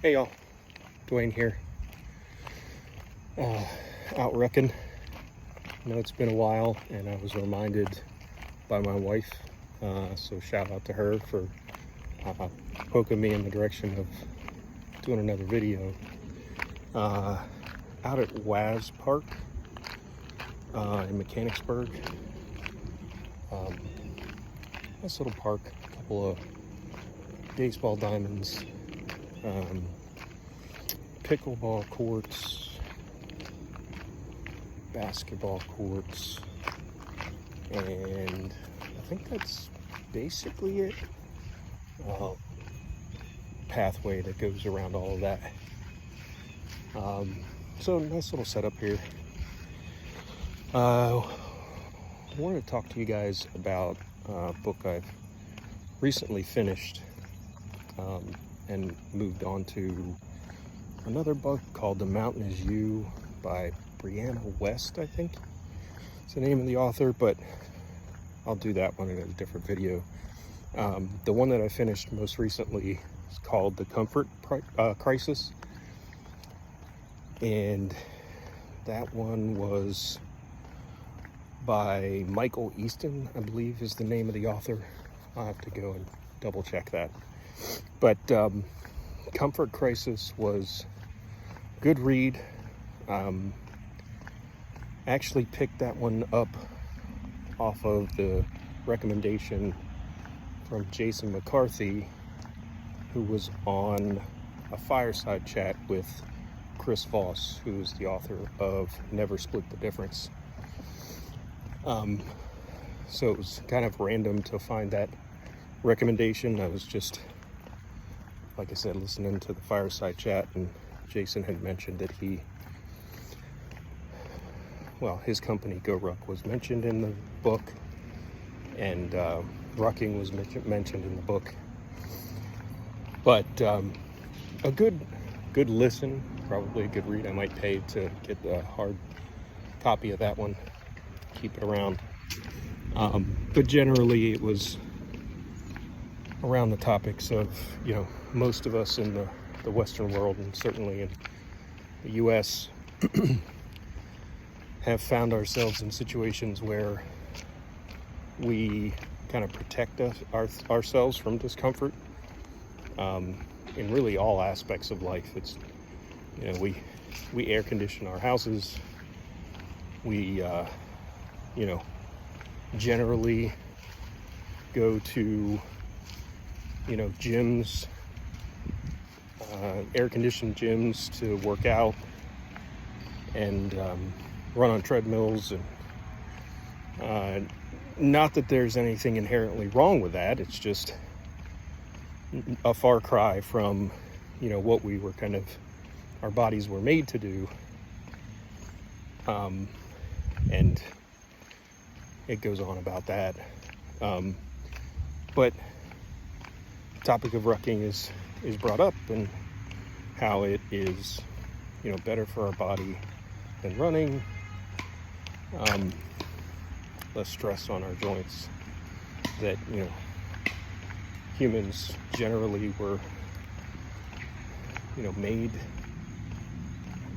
Hey y'all, Duane here. Out rucking. I know it's been a while, and I was reminded by my wife, so shout out to her for poking me in the direction of doing another video. Out at Voss Park in Mechanicsburg. Nice little park, a couple of baseball diamonds, pickleball courts, basketball courts, and I think that's basically it. Pathway that goes around all of that. So nice little setup here. I wanted to talk to you guys about a book I've recently finished and moved on to another book called The Mountain Is You by Brianna West, I think it's the name of the author, but I'll do that one in a different video. The one that I finished most recently is called The Comfort Crisis, and that one was by Michael Easton, I believe is the name of the author. I'll have to go and double check that. But Comfort Crisis was a good read. Actually picked that one up off of the recommendation from Jason McCarthy, who was on a fireside chat with Chris Voss, who is the author of Never Split the Difference. So it was kind of random to find that recommendation. I was just, like I said, listening to the fireside chat, and Jason had mentioned that his company Go Ruck was mentioned in the book, and rucking was mentioned in the book. But a good listen, probably a good read. I might pay to get a hard copy of that one, keep it around. But generally it was around the topics of, most of us in the Western world, and certainly in the US, have found ourselves in situations where we kind of protect ourselves from discomfort in really all aspects of life. It's, we air condition our houses. We, generally go to, gyms, air-conditioned gyms to work out and run on treadmills. And not that there's anything inherently wrong with that. It's just a far cry from, what we were our bodies were made to do. And it goes on about that. But the topic of rucking is brought up, and how it is, better for our body than running, less stress on our joints, that, humans generally were, made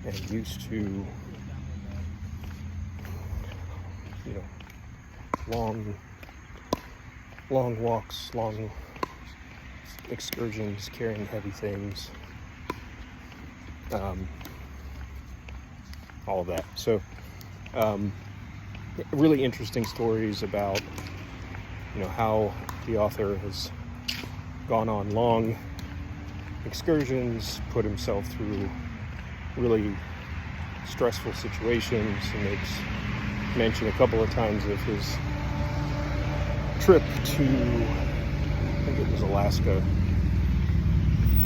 and used to, long walks, long excursions, carrying heavy things, all of that. So really interesting stories about, how the author has gone on long excursions, put himself through really stressful situations, and makes mention a couple of times of his trip to, I think it was Alaska,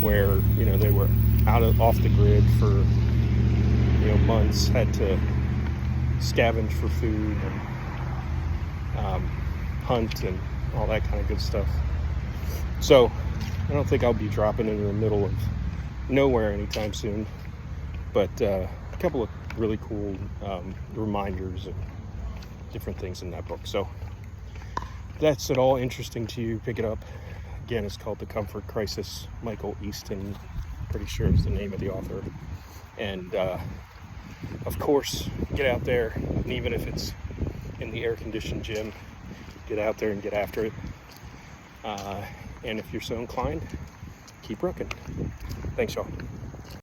where, they were off the grid for, months, had to scavenge for food and hunt and all that kind of good stuff. So I don't think I'll be dropping into the middle of nowhere anytime soon, but a couple of really cool reminders and different things in that book. So if that's at all interesting to you, pick it up. Again, it's called The Comfort Crisis, Michael Easton pretty sure is the name of the author. And of course, get out there, and even if it's in the air-conditioned gym, get out there and get after it. And if you're so inclined, keep rooking. Thanks, y'all.